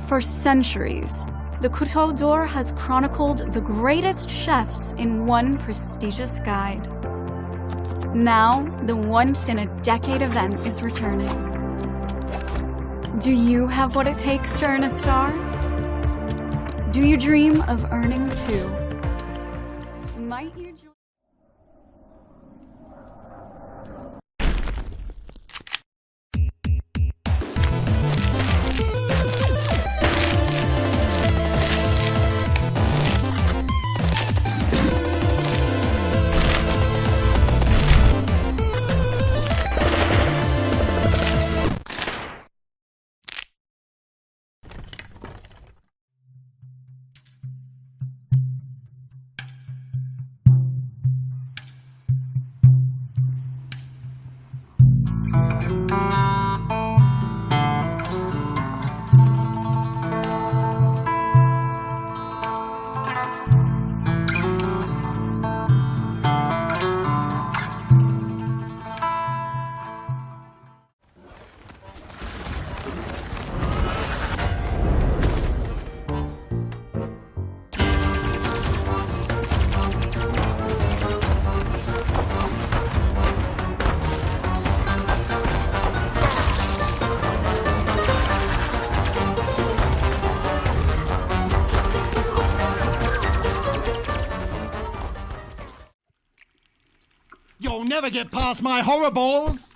For centuries, the Couteau d'Or has chronicled the greatest chefs in one prestigious guide. Now, the once-in-a-decade event is returning. Do you have what it takes to earn a star? Do you dream of earning two? Might you join? You'll never get past my horror balls!